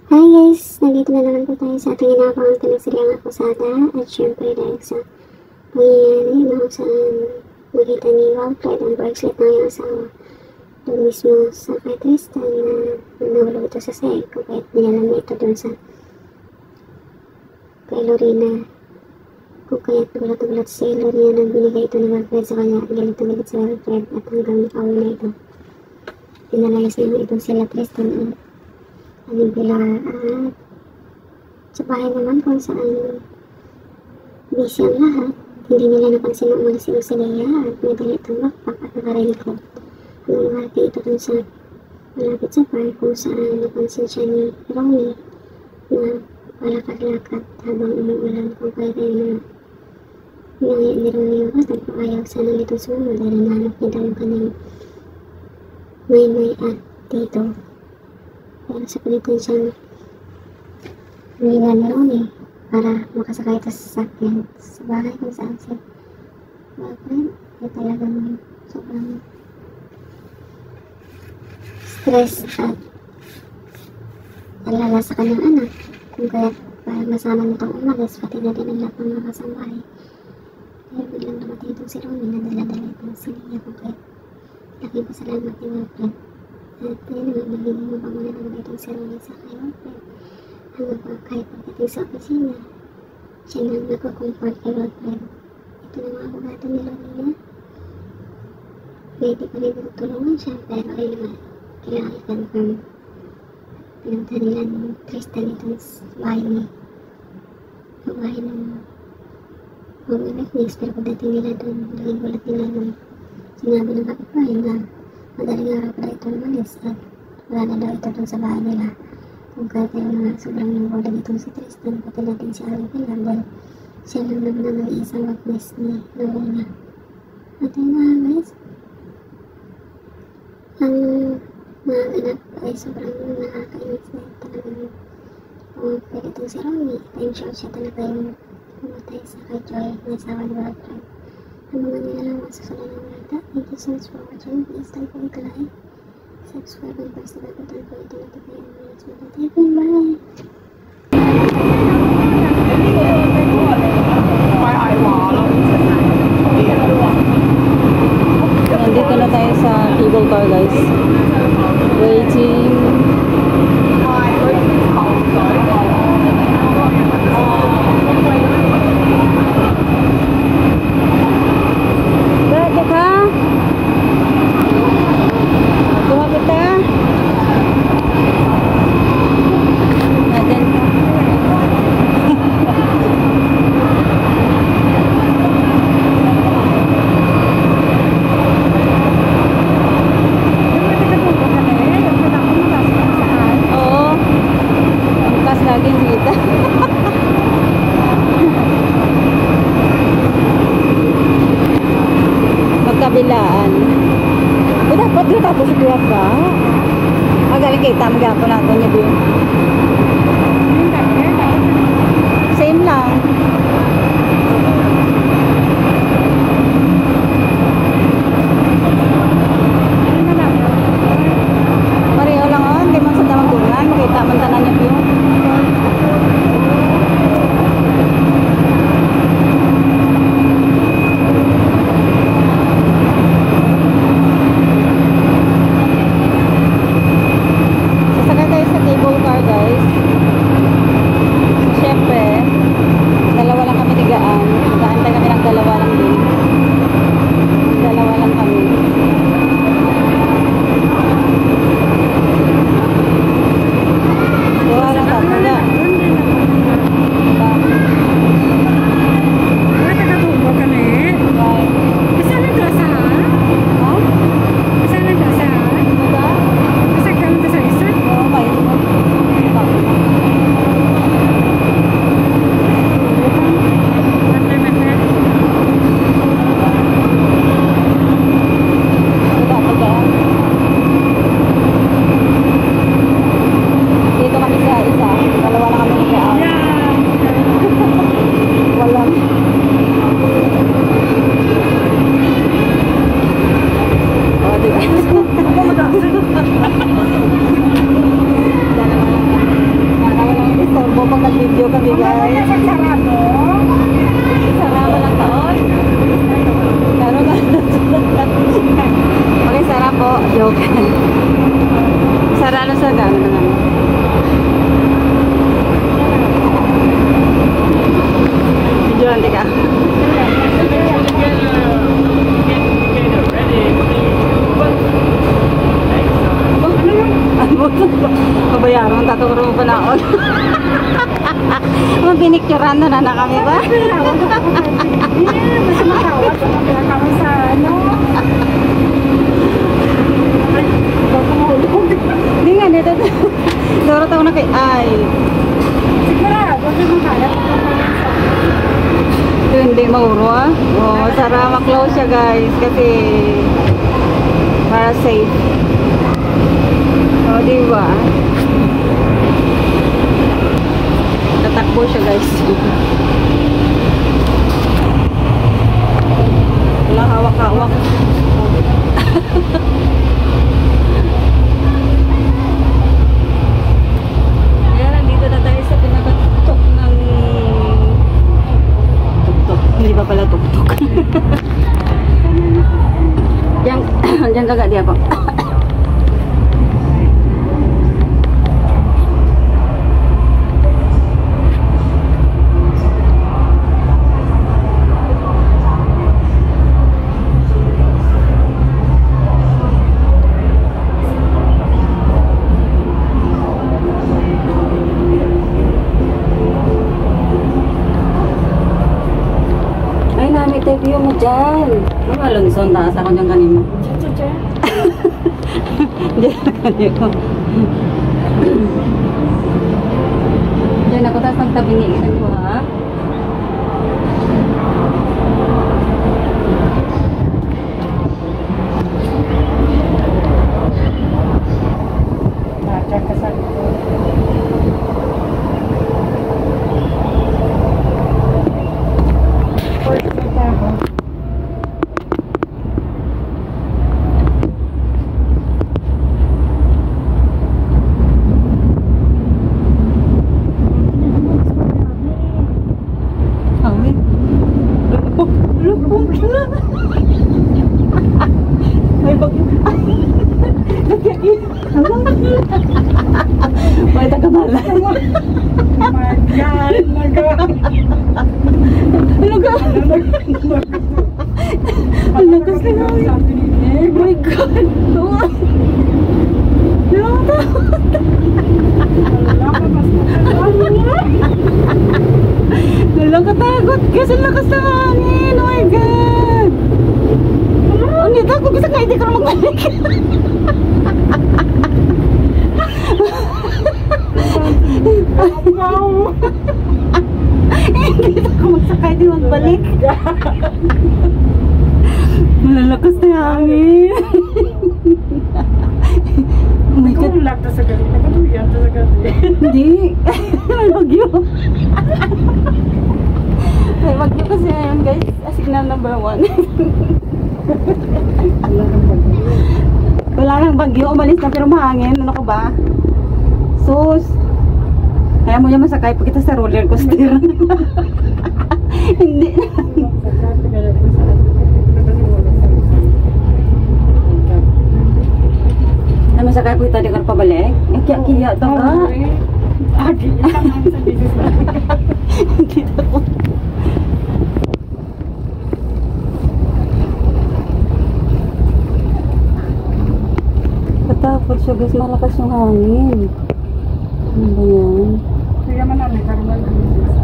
Hi guys! Nandito na naman po tayo sa ating inaabangang teleseryang Akusada at syempre dahil sa pangyayari na kung saan nakita ni Walfred ang bracelet ng iyong asawa doon mismo sa kay Tristan na nahulog ito sa sahig kung kaya't nilalam niya ito doon sa kay Lorena kung kaya't gulat-gulat si Lorena nang binigay ito ni Walfred sa kanya at galit na galit si Walfred at hanggang nakauwi na ito pinalayas naman ito sila Tristan at Pilar at sa bahay naman kung saan busy ang lahat, hindi nila napansin na umalis si Leia at may dali itong backpack at nakarilikod. Hanggang nakarating ito dun sa malapit sa park kung saan napansin siya ni Ronnie na palakad-lakad habang umuulan kung kaya tayo na hinangin ni Ronnie yung at nagpaayaw sana nito sumunod dahil nahanap niya daw yung kanyang may at tito. Pero sa pilitan siyang humiga ni Ronnie para makasakay ito sa sasakyan sa bahay kung saan si Walfred ay talagang sobrang stress at alala sa kanyang anak kung kaya parang masama nitong umalis pati na din ang lahat ng mga kasambahay. Kaya biglang dumating itong si Ronnie na dala-dala itong si Leia kung kaya laking pasalamat ni Walfred. At yun naman, magiging mabangunan naman itong si Ronnie sa kay Walfred. Hanggang pa kahit pagdating sa opisina, siya nang nagko-comfort kay Walfred. Ito na mga abogado ni Lorena. Pwede pa rin tutulungan siya, pero ay naman, kailangan i-confirm. Pinunta nila ng Tristan itong bahay ni bahay ng home electronics, pero pagdating nila doon, naging gulat nila nung sinabi ng kapitbahay na madaling araw pa ito umalis at wala na daw ito doon sa bahay nila. Kung kaya tayo na sobrang nangbola itong si Tristan, pati natin si Pilar dahil siya lang naman ang nag-iisang witness ni Lorena. At yun na guys, ang mga anak ay sobrang nakakainis na talagang pwede itong si Ronnie. I'm sure siya talaga yung pumatay sa kay Joy na asawa ni Walfred. Ang mga nilalang masusunod ng mga. Thank you so much for watching. Please don't forget to like, subscribe, and press the bell button for you to notify ang mga next video. Thank you, bye! Nandito na tayo sa cable car guys. Waiting. Bakit ha? Kuha kita? Natin. Oo. Bukas lagi kita. Magkabilaan. O dapat na tapos kuha ka. Magaling kita. Mag-apo natin niya din. Same lang. Pareho lang o. Hindi man sa tamang tungan. Makita man tanan niya yun. Sasakay tayo sa cable car guys. Siyempre, dalawa lang kami tigaan. Nag-aantay kami ng dalawa lang din. Dalawa lang kami. Kuha lang po pag nag-video kami guys. Sarado ng taon. Sarado ng taon. Okay, sarap po. Joke. Sarado sa gano'n naman. Video nanti ka. Kabayaran, taturo pa na ako. Pinicturean na kami ba? Mas matawag sa pinakaman sa ano. Hindi nga, dito. Doro tayo na kay ay. Sigurado, huwag naman kaya. Ito hindi mauro ah. Oh, sara ma-close siya guys kasi para safe. Oh, diba? Tatakbo siya guys. Wala hawak-hawak. Ayan, nandito na tayo sa pinakatuktok ng tuktok. Hindi pa pala tuktok. Diyan kagak dia po. View mo dyan. Ano Alonson, taas ako dyan kanina. Dyan kanina. Dyan ako, taas magtabi ni ilan ko ha. Nachak ka sa ito. May bagyo. May taga-bala. My God, naga. Alaga. Alaga sila. Oh my God. Nalakatakot kasi lakas ng hangin. Oh my God. Ang nita ko kasi kahit di ka magbalik. Hindi ako magsakay di magbalik. Malalakas na yung hangin. Oh my God. Kung lagta sa gabi, nagatuyan ta sa gabi. Hindi. May bagyo. May bagyo kasi ngayon guys. Signal number 1. Wala nang bagyo. Umalis na pero mahangin. Ano ko ba? Sus. Kaya mo yung masakay pa kita sa roller coaster. Hindi. Na masakay po kita di ka pabalik. Kaya ito ka. Agi, itangan sa business na. Hindi ako. Patapos siya guys, malakas yung hangin. Ano ba yan? Kaya man namin, karuman kami sa